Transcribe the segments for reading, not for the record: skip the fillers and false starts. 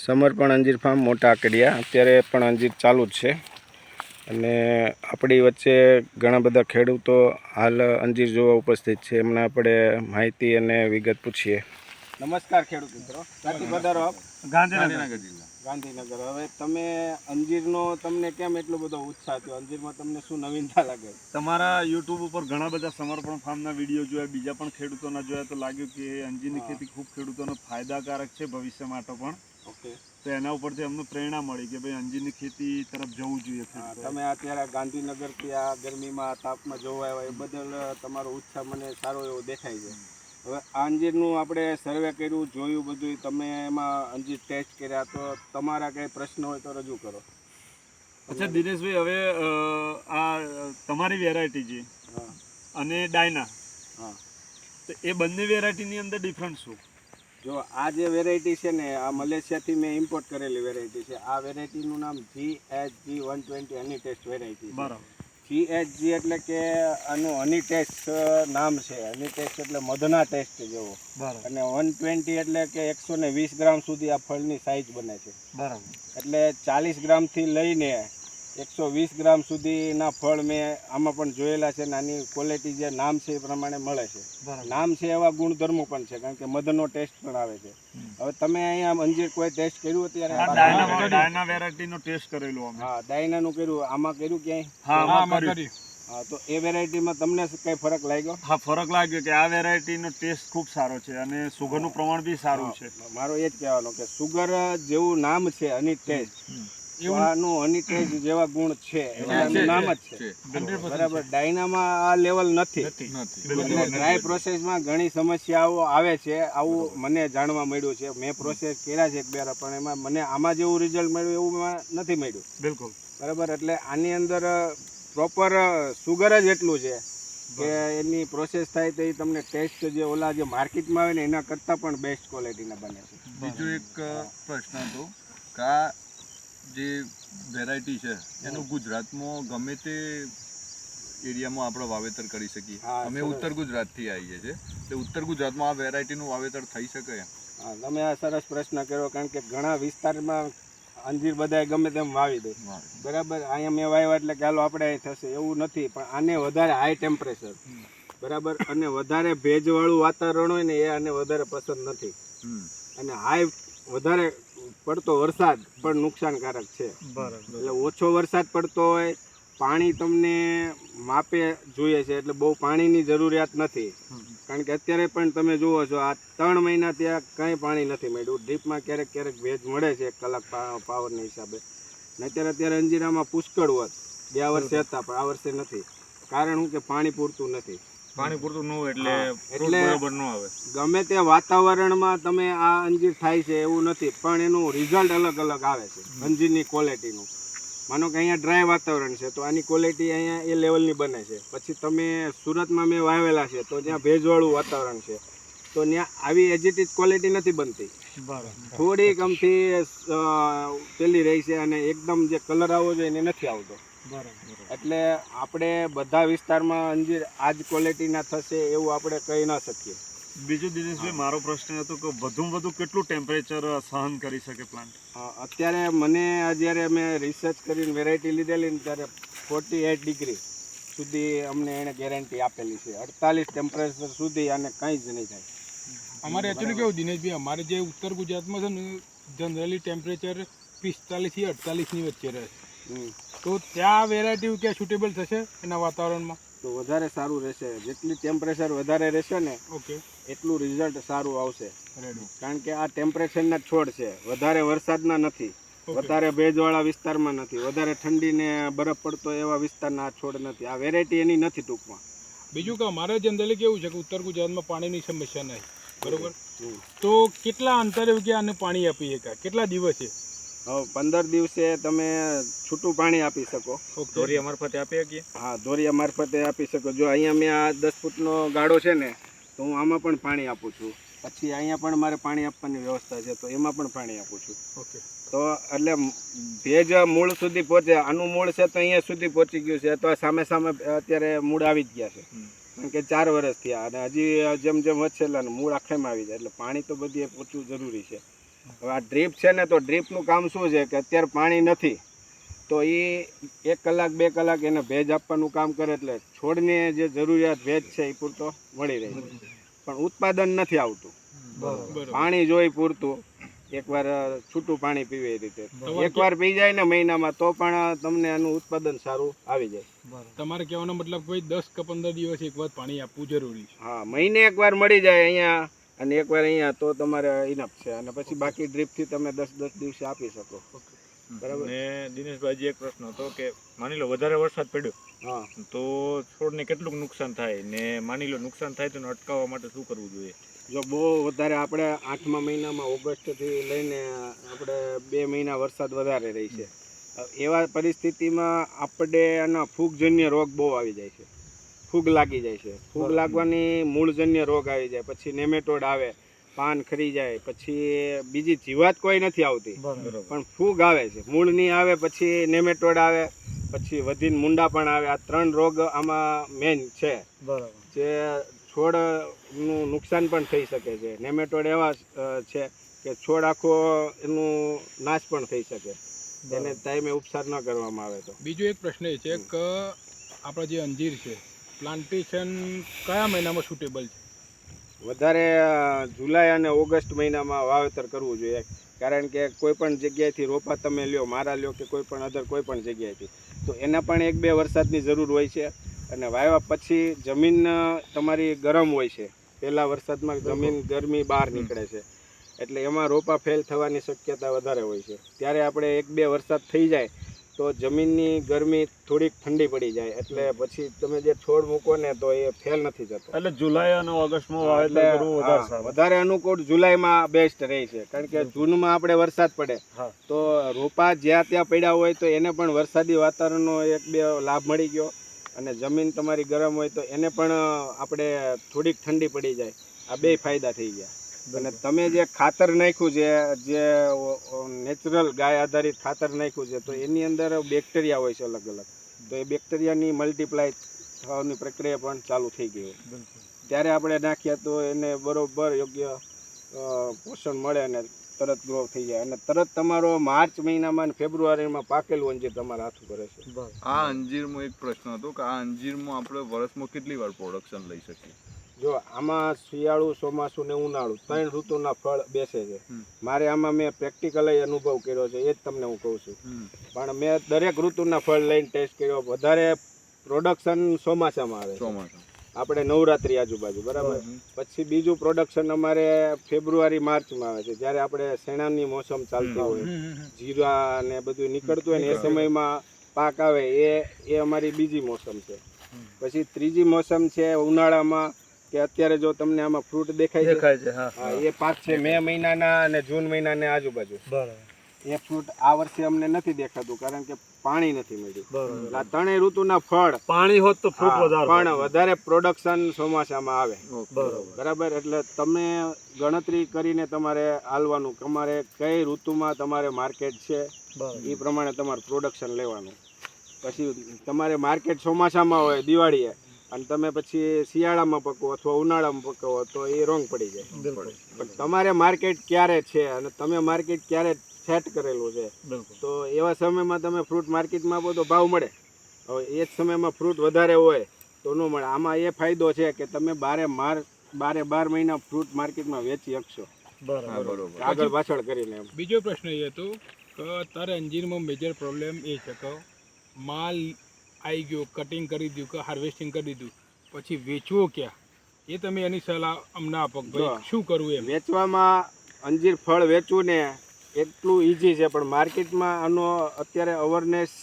સમર્પણ અંજીર ફાર્મ મોટા આકડિયા અત્યારે પણ અંજીર ચાલુ જ છે અને આપણી વચ્ચે ઘણા બધા ખેડૂતો હાલ અંજીર જોવા ઉપસ્થિત છે. એમને આપણે માહિતી અને વિગત પૂછીએ. નમસ્કાર ખેડૂત મિત્રો, ક્યાંથી પધારો આપ? ગાંધીનગર જિલ્લા. ગાંધીનગર. હવે તમે અંજીરનો તમને કેમ એટલો બધો ઉત્સાહ થયો? અંજીરમાં તમને શું નવીનતા લાગે? તમારા યુટ્યુબ ઉપર ઘણા બધા સમર્પણ ફાર્મના વિડીયો જોયા, બીજા પણ ખેડૂતોના જોયા તો લાગ્યું કે અંજીરની ખેતી ખૂબ ખેડૂતોને ફાયદાકારક છે ભવિષ્ય માટે પણ. ઓકે, તો એના ઉપરથી અમને પ્રેરણા મળી કે ભાઈ અંજીરની ખેતી તરફ જવું જોઈએ. તમે અત્યારે ગાંધીનગરથી આ ગરમીમાં તાપમાં જોવા આવ્યા એ બદલ તમારો ઉત્સાહ મને સારો એવો દેખાય છે. હવે આ અંજીરનું આપણે સર્વે કર્યું, જોયું બધું, તમે એમાં અંજીર ટેસ્ટ કર્યા, તો તમારા કંઈ પ્રશ્ન હોય તો રજૂ કરો. અચ્છા દિનેશભાઈ, હવે આ તમારી વેરાયટી છે અને ડાયના, હા, તો એ બંને વેરાયટીની અંદર ડિફરન્સ શું? જો આ જે વેરાયટી છે ને, આ મલેશિયાથી મેં ઇમ્પોર્ટ કરેલી વેરાયટી છે. આ વેરાયટીનું નામ GHG 120 હની ટેસ્ટ વેરાયટી છે. બરાબર. GHG એટલે કે આનું હની ટેસ્ટ નામ છે. હની ટેસ્ટ એટલે મધના ટેસ્ટ જેવો. બરાબર. અને 120 એટલે કે 120 ગ્રામ સુધી આ ફળની સાઇઝ બને છે. બરાબર. એટલે 40 ગ્રામથી લઈને 120 ગ્રામ સુધીના ફળ મેં આમાં પણ જોયેલા છે. નાની ક્વોલિટી જે નામ છે એ પ્રમાણે મળે છે. નામ છે એવા ગુણધર્મો પણ છે, કારણ કે મધનો ટેસ્ટ પણ આવે છે. હવે તમે અહીંયા અંજીર કોઈ ટેસ્ટ કર્યું અત્યારે? ડાયના વેરાયટીનો ટેસ્ટ કરેલો અમે. હા, ડાયનાનું કર્યું. આમાં કર્યું ક્યાંય? હા, આમાં કર્યું. હા, તો એ વેરાયટીમાં તમને કઈ ફરક લાગ્યો? હા, ફરક લાગ્યો કે આ વેરાયટીનો ટેસ્ટ ખૂબ સારો છે અને સુગરનું પ્રમાણ બી સારું છે. મારો એ જ કહેવાનો કે સુગર જેવું નામ છે હની ટેસ્ટ, આનું હની ટેસ્ટ જેવા ગુણ છે, એનું નામ જ છે. બરાબર. ડાયનામાં આ લેવલ નથી. ડ્રાય પ્રોસેસમાં ઘણી સમસ્યાઓ આવે છે, આવું મને જાણવા મળ્યું છે. મેં પ્રોસેસ કર્યા છે એક બે, પણ એમાં મને આમાં જેવું રિઝલ્ટ મળ્યું એવું નથી મળ્યું. બિલકુલ. બરાબર. એટલે આની અંદર પ્રોપર સુગર જ એટલું છે કે એની પ્રોસેસ થાય તો એ તમને ટેસ્ટ જે ઓલા જે માર્કેટમાં આવે ને એના કરતાં પણ બેસ્ટ ક્વોલિટીના બને છે. બીજો એક પ્રશ્ન હતો કે આ જે વેરાયટી છે એનું ગુજરાતમાં ગમે તે એરિયામાં આપણે વાવેતર કરી શકીએ. અમે ઉત્તર ગુજરાતથી આવીએ છીએ, એટલે ઉત્તર ગુજરાતમાં આ વેરાયટીનું વાવેતર થઈ શકે એમ? હા, તમે આ સરસ પ્રશ્ન કર્યો, કારણ કે ઘણા વિસ્તારમાં અંજીર બધાય ગમે તેમ વાવી દે. બરાબર. અહીંયા મેં વાવ્યા એટલે કે હાલો આપણે અહીં થશે એવું નથી, પણ આને વધારે હાઈ ટેમ્પરેચર, બરાબર, અને વધારે ભેજવાળું વાતાવરણ હોય ને એ આને વધારે પસંદ નથી. અને હાઈ વધારે પડતો વરસાદ પણ નુકસાનકારક છે. એટલે ઓછો વરસાદ પડતો હોય, પાણી તમને માપે જોઈએ છે, એટલે બહુ પાણીની જરૂરિયાત નથી. કારણ કે અત્યારે પણ તમે જુઓ છો આ 3 મહિના ત્યાં કંઈ પાણી નથી મળ્યું. ડ્રીપમાં ક્યારેક ક્યારેક ભેજ મળે છે 1 કલાક પાવરના હિસાબે. અત્યારે અંજીરામાં પુષ્કળ હોત. 2 વર્ષે હતા પણ આ વર્ષે નથી. કારણ શું કે પાણી પૂરતું નથી. પાણી પૂરતું ન હોય એટલે બરોબર ન આવે. ગમે તે વાતાવરણમાં તમે આ અંજીર થાય છે એવું નથી, પણ એનું રિઝલ્ટ અલગ અલગ આવે છે અંજીરની ક્વોલિટીનું. માનો કે અહીંયા ડ્રાય વાતાવરણ છે તો આની ક્વોલિટી અહીંયા એ લેવલની બને છે. પછી તમે સુરતમાં મેં વાવેલા છે તો ત્યાં ભેજવાળું વાતાવરણ છે, તો ત્યાં આવી એજીટીજ ક્વોલિટી નથી બનતી. થોડીક અમથી પેલી રહી છે અને એકદમ જે કલર આવવો જોઈએ એને નથી આવતો. એટલે આપણે બધા વિસ્તારમાં અંજીર આ જ ક્વોલિટીના થશે એવું આપણે કહી ન શકીએ. બીજું દિનેશભાઈ, મારો પ્રશ્ન હતો કે વધુમાં વધુ કેટલું ટેમ્પરેચર સહન કરી શકે પ્લાન્ટ? અત્યારે મને જ્યારે મેં રિસર્ચ કરીને વેરાયટી લીધેલી ને ત્યારે 48 ડિગ્રી સુધી અમને એણે ગેરંટી આપેલી છે. 48 ટેમ્પરેચર સુધી આને કંઈ જ નહીં થાય. અમારે એકચ્યુઅલી કેવું દિનેશભાઈ, અમારે જે ઉત્તર ગુજરાતમાં છે ને જનરલી ટેમ્પરેચર 45 થી 48ની વચ્ચે રહે છે. તો ત્યાં વેરાયટી ક્યાં સુટેબલ થશે એના વાતાવરણમાં? તો વધારે સારું રહેશે. જેટલી ટેમ્પરેચર વધારે રહેશે ને એટલું રિઝલ્ટ સારું આવશે. કારણ કે આ ટેમ્પરેચરના છોડ છે, વધારે વરસાદના નથી, વધારે ભેજવાળા વિસ્તારમાં નથી, વધારે ઠંડીને બરફ પડતો એવા વિસ્તારના આ છોડ નથી. આ વેરાયટી એની નથી ટૂંકમાં. બીજું કે અમારે જનરલી કેવું છે કે ઉત્તર ગુજરાતમાં પાણીની સમસ્યા નહીં, બરોબર? તો કેટલા અંતરે કે આને પાણી આપી શકાય? કેટલા દિવસે? 15 દિવસે તમે છૂટું પાણી આપી શકો. ધોરિયા મારફતે આપી શકીએ? હા, ધોરિયા મારફતે આપી શકો. જો અહીંયા મેં આ 10 ફૂટનો ગાળો છે ને, તો હું આમાં પણ પાણી આપું છું. પછી અહીંયા પણ મારે પાણી આપવાની વ્યવસ્થા છે તો એમાં પણ પાણી આપું છું. તો એટલે ભેજ મૂળ સુધી પહોંચે. આનું મૂળ છે તો અહીંયા સુધી પહોંચી ગયું છે, તો સામે સામે અત્યારે મૂળ આવી જ ગયા છે. કારણ કે 4 વર્ષ થયા અને હજી જેમ જેમ વધશે એટલે મૂળ આખામાં આવી જાય. એટલે પાણી તો બધે પહોંચવું જરૂરી છે. હવે આ ડ્રીપ છે ને, તો ડ્રીપનું કામ શું છે કે અત્યારે પાણી નથી તો એ 1 કલાક 2 કલાક એને ભેજ આપવાનું કામ કરે, એટલે છોડને જે જરૂરિયાત ભેજ છે એ પૂરતો મળી રહે છે. પણ ઉત્પાદન નથી આવતું, પાણી જોઈ પૂરતું. એકવાર છૂટું પાણી પીવે એ રીતે, એકવાર પી જાય ને મહિનામાં તો પણ તમને આનું ઉત્પાદન સારું આવી જાય. તમારે કહેવાનો મતલબ ભાઈ 10 કે 15 દિવસ એક વાર પાણી આપવું જરૂરી છે. હા, મહિને એકવાર મળી જાય અહીંયા અને એકવાર અહીંયા તો તમારે ઇનફ છે, અને પછી બાકી ડ્રીપથી તમે 10 દિવસે આપી શકો. બરાબર. ને દિનેશભાઈ એક પ્રશ્ન હતો કે માની લો વધારે વરસાદ પડ્યો હા, તો છોડને કેટલું નુકસાન થાય, ને માની લો નુકસાન થાય તો એને અટકાવવા માટે શું કરવું જોઈએ? જો બહુ વધારે આપણે 8મા મહિનામાં ઓગસ્ટથી લઈને આપણે 2 મહિના વરસાદ વધારે રહી છે, એવા પરિસ્થિતિમાં આપણે આના ફૂગજન્ય રોગ બહુ આવી જાય છે. ફૂગ લાગી જાય છે. ફૂગ લાગવાની મૂળજન્ય રોગ આવી જાય, પછી નેમેટોડ આવે, પાન ખરી જાય, પછી બીજી જીવાત કોઈ નથી આવતી પણ ફૂગ આવે છે. મૂળની આવે, પછી નેમેટોડ આવે, પછી વધીને મુંડા પણ આવે. આ 3 રોગ આમાં મેઇન છે જે છોડનું નુકસાન પણ થઈ શકે છે. નેમેટોડ એવા છે કે છોડ આખો એનું નાશ પણ થઈ શકે, એને ટાઈમે ઉપચાર ન કરવામાં આવે તો. બીજો એક પ્રશ્ન એ છે કે આપણા જે અંજીર છે પ્લાન્ટેશન કયા મહિનામાં સુટેબલ છે? વધારે જુલાઈ અને ઓગસ્ટ મહિનામાં વાવેતર કરવું જોઈએ, કારણ કે કોઈ પણ જગ્યાએથી રોપા તમે લ્યો, મારા લ્યો કે કોઈ પણ અધર કોઈ પણ જગ્યાએથી, તો એના પણ 1-2 વરસાદની જરૂર હોય છે. અને વાવ્યા પછી જમીન તમારી ગરમ હોય છે, પહેલા વરસાદમાં જમીન ગરમી બહાર નીકળે છે, એટલે એમાં રોપા ફેલ થવાની શક્યતા વધારે હોય છે. ત્યારે આપણે 1-2 વરસાદ થઈ જાય તો જમીનની ગરમી થોડીક ઠંડી પડી જાય, એટલે પછી તમે જે છોડ મૂકો ને તો એ ફેલ નથી જતો. એટલે જુલાઈ અને ઓગસ્ટમાં વાવેતર કરવું વધારે સારું. વધારે અનુકૂળ જુલાઈમાં બેસ્ટ રહે છે, કારણ કે જૂનમાં આપણે વરસાદ પડે તો રોપા જ્યાં ત્યાં પડ્યા હોય તો એને પણ વરસાદી વાતાવરણનો 1-2 લાભ મળી ગયો, અને જમીન તમારી ગરમ હોય તો એને પણ આપણે થોડીક ઠંડી પડી જાય. આ 2 ફાયદા થઈ ગયા. અને તમે જે ખાતર નાખ્યું છે, જે નેચરલ ગાય આધારિત ખાતર નાખ્યું છે, તો એની અંદર બેક્ટેરિયા હોય છે અલગ અલગ, તો એ બેક્ટેરિયાની મલ્ટીપ્લાય થવાની પ્રક્રિયા પણ ચાલુ થઈ ગઈ હોય. ત્યારે આપણે નાખ્યા તો એને બરોબર યોગ્ય પોષણ મળે અને તરત ગ્રો થઈ જાય, અને તરત તમારો માર્ચ મહિનામાં અને ફેબ્રુઆરીમાં પાકેલું અંજીર તમારા હાથ ઉપર હશે. આ અંજીરમાં એક પ્રશ્ન હતો કે આ અંજીરમાં આપણે વર્ષમાં કેટલી વાર પ્રોડક્શન લઈ શકીએ? જો આમાં શિયાળુ, ચોમાસું ને ઉનાળુ 3 ઋતુના ફળ બેસે છે. મારે આમાં મેં પ્રેક્ટિકલી અનુભવ કર્યો છે, એ જ તમને હું કહું છું. પણ મેં દરેક ઋતુના ફળ લઈને ટેસ્ટ કર્યો. વધારે પ્રોડક્શન ચોમાસામાં આવે છે, આપણે નવરાત્રી આજુબાજુ, બરાબર. પછી બીજું પ્રોડક્શન અમારે ફેબ્રુઆરી માર્ચમાં આવે છે, જ્યારે આપણે શેણાની મોસમ ચાલતી હોય, જીરા ને બધું નીકળતું હોય ને એ સમયમાં પાક આવે, એ અમારી બીજી મોસમ છે. પછી ત્રીજી મોસમ છે ઉનાળામાં, કે અત્યારે જો તમને આમાં ફ્રૂટ દેખાય છે, એ પાક છે મે મહિનાના અને જૂન મહિનાના આજુબાજુ. એ ફ્રૂટ આ વર્ષે અમને નથી દેખાતું, કારણ કે પાણી નથી મળ્યું. આ 3 ઋતુના ફળ પાણી હોત તો ફ્રૂટ વધારે, પણ વધારે પ્રોડક્શન ચોમાસામાં આવે, બરાબર. એટલે તમે ગણતરી કરીને તમારે હાલવાનું, તમારે કઈ ઋતુમાં તમારે માર્કેટ છે એ પ્રમાણે તમારે પ્રોડક્શન લેવાનું. પછી તમારે માર્કેટ ચોમાસામાં હોય દિવાળીએ, અને તમે પછી શિયાળામાં પકવો અથવા ઉનાળામાં પકવો તો એ રોંગ પડી જાય. પણ તમારે માર્કેટ ક્યારે છે અને તમે માર્કેટ ક્યારે સેટ કરેલું છે, તો એવા સમયમાં તમે ફ્રૂટ માર્કેટમાં આપો તો ભાવ મળે. હવે એ જ સમયમાં ફ્રૂટ વધારે હોય તો ન મળે. આમાં એ ફાયદો છે કે તમે 12 મહિના ફ્રૂટ માર્કેટમાં વેચી શકશો, આગળ પાછળ કરીને. બીજો પ્રશ્ન એ હતો કે તારે અંજીરમાં મેજર પ્રોબ્લેમ એ છે કે માલ આવી ગયો, કટિંગ કરી દીધું કે હાર્વેસ્ટિંગ કરી દીધું, પછી વેચવો ક્યાં, એ તમે એની સલાહ અમને આપો ભાઈ શું કરવું એમ. વેચવામાં અંજીર ફળ વેચવું ને એટલું ઈઝી છે, પણ માર્કેટમાં આનો અત્યારે અવેરનેસ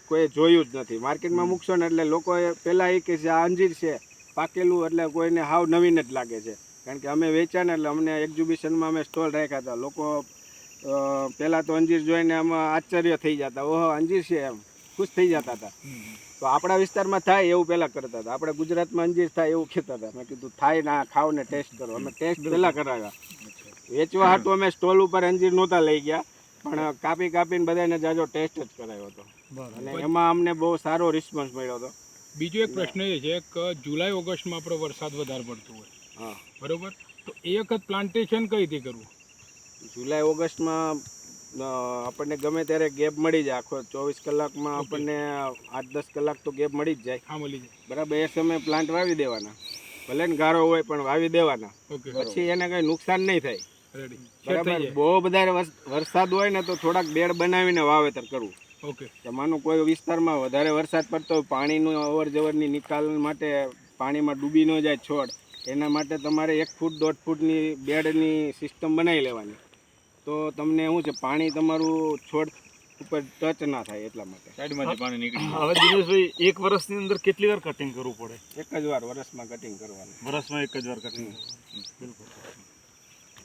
કોઈ જોયું જ નથી. માર્કેટમાં મૂકશો ને એટલે લોકો પહેલાં એ કહે છે આ અંજીર છે પાકેલું, એટલે કોઈને હાવ નવીન જ લાગે છે. કારણ કે અમે વેચ્યા ને એટલે અમને એક્ઝિબિશનમાં અમે સ્ટોલ રાખ્યા હતા, લોકો પહેલાં તો અંજીર જોઈને આમાં આશ્ચર્ય થઈ જતા, ઓહો અંજીર છે એમ ખુશ થઈ જતા હતા. તો આપણા વિસ્તારમાં થાય એવું પહેલાં કરતા હતા, આપણે ગુજરાતમાં અંજીર થાય એવું કહેતા હતા. મેં કીધું થાય ના, ખાવ ને ટેસ્ટ કરો. અમે ટેસ્ટ પહેલાં કરાવ્યા. વેચવા હાટું અમે સ્ટોલ ઉપર અંજીર નહોતા લઈ ગયા, પણ કાપીને બધાને જાજો ટેસ્ટ જ કરાવ્યો હતો, અને એમાં અમને બહુ સારો રિસ્પોન્સ મળ્યો હતો. બીજો એક પ્રશ્ન એ છે કે જુલાઈ ઓગસ્ટમાં આપણો વરસાદ વધારે પડતો હોય, બરોબર, તો એ વખત પ્લાન્ટેશન કઈ રીતે કરવું? જુલાઈ ઓગસ્ટમાં આપણને ગમે ત્યારે ગેપ મળી જાય. આખો 24 કલાકમાં આપણને 8-10 કલાક તો ગેપ મળી જ જાય. હા, મળી જાય. બરાબર. એ સમયે પ્લાન્ટ વાવી દેવાના, ભલે ને ગારો હોય પણ વાવી દેવાના. ઓકે, પછી એને કંઈ નુકસાન નહીં થાય. રેડી. બરાબર. બહુ વધારે વરસાદ હોય ને તો થોડાક બેડ બનાવીને વાવેતર કરવું. ઓકે, તો માનો કોઈ વિસ્તારમાં વધારે વરસાદ પડતો હોય, પાણીનું અવર જવરની નિકાલ માટે પાણીમાં ડૂબી ન જાય છોડ, એના માટે તમારે 1 ફૂટ 1.5 ફૂટની બેડની સિસ્ટમ બનાવી લેવાની. તો તમને શું છે, પાણી તમારું છોડ ઉપર ટચ ના થાય એટલા માટે. સાઈડમાંથી પાણી નીકળી જાય. હવે દિનેશભાઈ, એક વર્ષની અંદર કેટલી વાર કટિંગ કરવું પડે? એક જ વાર વર્ષમાં કટિંગ કરવાનું. વર્ષમાં એક જ વાર કટિંગ. બિલકુલ.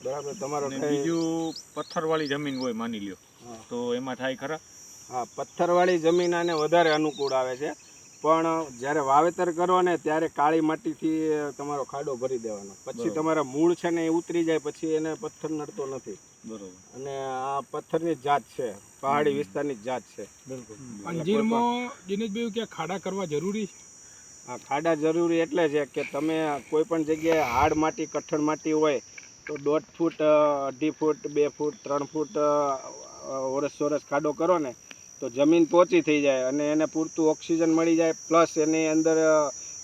બરાબર. તમારો અને કઈ બીજું પથ્થરવાળી જમીન હોય માની લ્યો, હા. તો એમાં થાય ખરા? હા, પથ્થરવાળી જમીન આને વધારે અનુકૂળ આવે છે, પણ જ્યારે વાવેતર કરો ને ત્યારે કાળી માટીથી તમારો ખાડો ભરી દેવાનો. પછી તમારા મૂળ છે ને એ ઉતરી જાય, પછી એને પથ્થર નડતો નથી. બરોબર. અને આ પથ્થરની જ જાત છે, પહાડી વિસ્તારની જ જાત છે. બિલકુલ. અંજીરમાં દિનેશભાઈ કે ખાડા કરવા જરૂરી છે? આ ખાડા જરૂરી એટલે છે કે તમે કોઈ પણ જગ્યાએ હાર્ડ માટી, કઠણ માટી હોય તો 1.5 ફૂટ, 2.5 ફૂટ, 2 ફૂટ, 3 ફૂટ ઓરસ ખાડો કરો ને તો જમીન પોચી થઈ જાય અને એને પૂરતું ઓક્સિજન મળી જાય. પ્લસ એની અંદર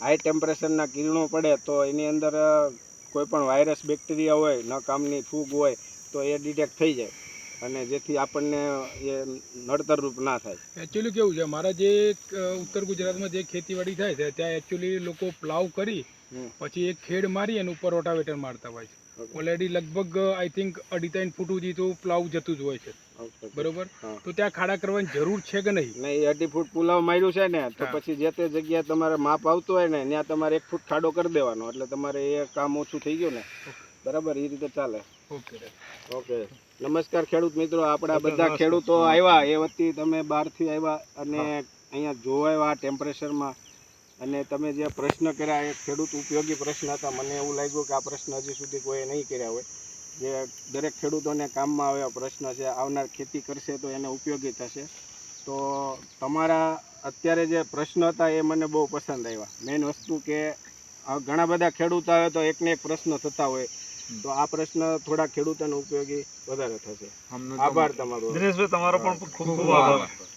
હાઈ ટેમ્પરેચરના કિરણો પડે તો એની અંદર કોઈ પણ વાયરસ, બેક્ટેરિયા હોય, ન કામની ફૂગ હોય તો એ ડિટેક્ટ થઈ જાય, અને જેથી આપણને એ નડતરરૂપ ના થાય. એકચ્યુઅલી કેવું છે, મારા જે ઉત્તર ગુજરાતમાં જે ખેતીવાડી થાય છે ત્યાં એકચ્યુઅલી લોકો પ્લાવ કરી પછી એક ખેડ મારી અને ઉપર રોટાવેટર મારતા હોય છે. ઓલરેડી લગભગ આઈ થિંક 2.5-3 ફૂટ સુધી તો પ્લાવ જતું જ હોય છે. બરોબર. તો ત્યાં ખાડા કરવાની જરૂર છે કે નહીં? નહીં, 2.5 ફૂટ પુલાવ માર્યું છે ને તો પછી જે તે જગ્યાએ તમારે માપ આવતું હોય ને ત્યાં તમારે 1 ફૂટ ખાડો કરી દેવાનો, એટલે તમારે એ કામ ઓછું થઈ ગયું ને. બરાબર. એ રીતે ચાલે. ઓકે. ઓકે. નમસ્કાર ખેડૂત મિત્રો. આપણા બધા ખેડૂતો આવ્યા એ વતી તમે બહારથી આવ્યા અને અહીંયા જોવા આવ્યા ટેમ્પરેચરમાં, અને તમે જે પ્રશ્ન કર્યા એ ખેડૂત ઉપયોગી પ્રશ્ન હતા. મને એવું લાગ્યું કે આ પ્રશ્ન હજી સુધી કોઈએ નહીં કર્યા હોય, જે દરેક ખેડૂતોને કામમાં આવ્યા પ્રશ્ન છે. આવનાર ખેતી કરશે તો એને ઉપયોગી થશે. તો તમારા અત્યારે જે પ્રશ્ન હતા એ મને બહુ પસંદ આવ્યા. મેઇન વસ્તુ કે ઘણા બધા ખેડૂતો આવે તો એકને એક પ્રશ્ન થતા હોય, તો આ પ્રશ્ન થોડા ખેડૂતોને ઉપયોગી વધારે થશે. આભાર તમારો. દિનેશભાઈ, તમારો પણ ખૂબ ખૂબ આભાર.